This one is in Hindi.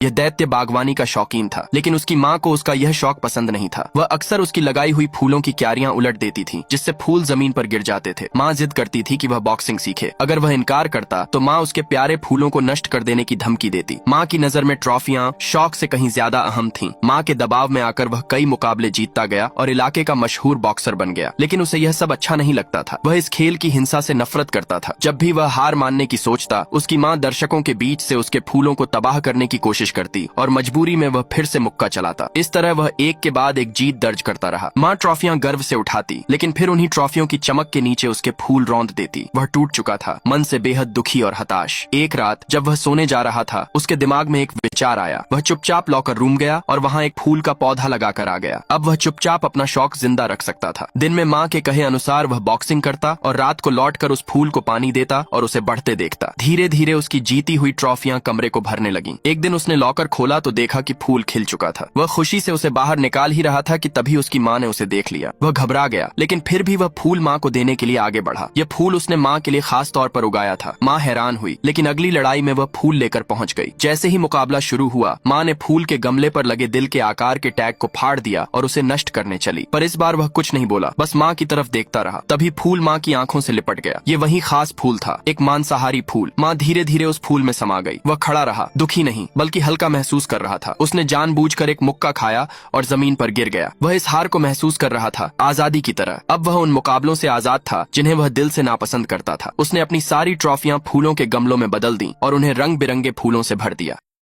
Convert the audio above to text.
यह दैत्य बागवानी का शौकीन था, लेकिन उसकी माँ को उसका यह शौक पसंद नहीं था। वह अक्सर उसकी लगाई हुई फूलों की क्यारियां उलट देती थी, जिससे फूल जमीन पर गिर जाते थे। माँ जिद करती थी कि वह बॉक्सिंग सीखे। अगर वह इनकार करता तो माँ उसके प्यारे फूलों को नष्ट कर देने की धमकी देती। माँ की नजर में ट्रॉफियां शौक से कहीं ज्यादा अहम थीं। माँ के दबाव में आकर वह कई मुकाबले जीतता गया और इलाके का मशहूर बॉक्सर बन गया, लेकिन उसे यह सब अच्छा नहीं लगता था। वह इस खेल की हिंसा से नफरत करता था। जब भी वह हार मानने की सोचता, उसकी माँ दर्शकों के बीच से उसके फूलों को तबाह करने की कोशिश करती और मजबूरी में वह फिर से मुक्का चलाता। इस तरह वह एक के बाद एक जीत दर्ज करता रहा। माँ ट्रॉफियां गर्व से उठाती, लेकिन फिर उन्हीं ट्रॉफियों की चमक के नीचे उसके फूल रौंद देती। वह टूट चुका था, मन से बेहद दुखी और हताश। एक रात जब वह सोने जा रहा था, उसके दिमाग में एक विचार आया। वह चुपचाप लॉकर रूम गया और वहाँ एक फूल का पौधा लगाकर आ गया। अब वह चुपचाप अपना शौक जिंदा रख सकता था। दिन में माँ के कहे अनुसार वह बॉक्सिंग करता और रात को लौटकर उस फूल को पानी देता और उसे बढ़ते देखता। धीरे धीरे उसकी जीती हुई ट्रॉफियां कमरे को भरने लगीं। एक दिन उसने लॉकर खोला तो देखा कि फूल खिल चुका था। वह खुशी से उसे बाहर निकाल ही रहा था कि तभी उसकी माँ ने उसे देख लिया। वह घबरा गया, लेकिन फिर भी वह फूल माँ को देने के लिए आगे बढ़ा। यह फूल उसने माँ के लिए खास तौर पर उगाया था। माँ हैरान हुई, लेकिन अगली लड़ाई में वह फूल लेकर पहुंच गई। जैसे ही मुकाबला शुरू हुआ, माँ ने फूल के गमले पर लगे दिल के आकार के टैग को फाड़ दिया और उसे नष्ट करने चली। पर इस बार वह कुछ नहीं बोला, बस माँ की तरफ देखता रहा। तभी फूल माँ की आंखों से लिपट गया। ये वही खास फूल था, एक मांसाहारी फूल। माँ धीरे धीरे उस फूल में समा गई। वह खड़ा रहा, दुखी नहीं बल्कि हल्का महसूस कर रहा था। उसने जानबूझकर एक मुक्का खाया और जमीन पर गिर गया। वह इस हार को महसूस कर रहा था, आजादी की तरह। अब वह उन मुकाबलों से आजाद था जिन्हें वह दिल से नापसंद करता था। उसने अपनी सारी ट्रॉफियां फूलों के गमलों में बदल दी और उन्हें रंग बिरंगे फूलों से भर दिया।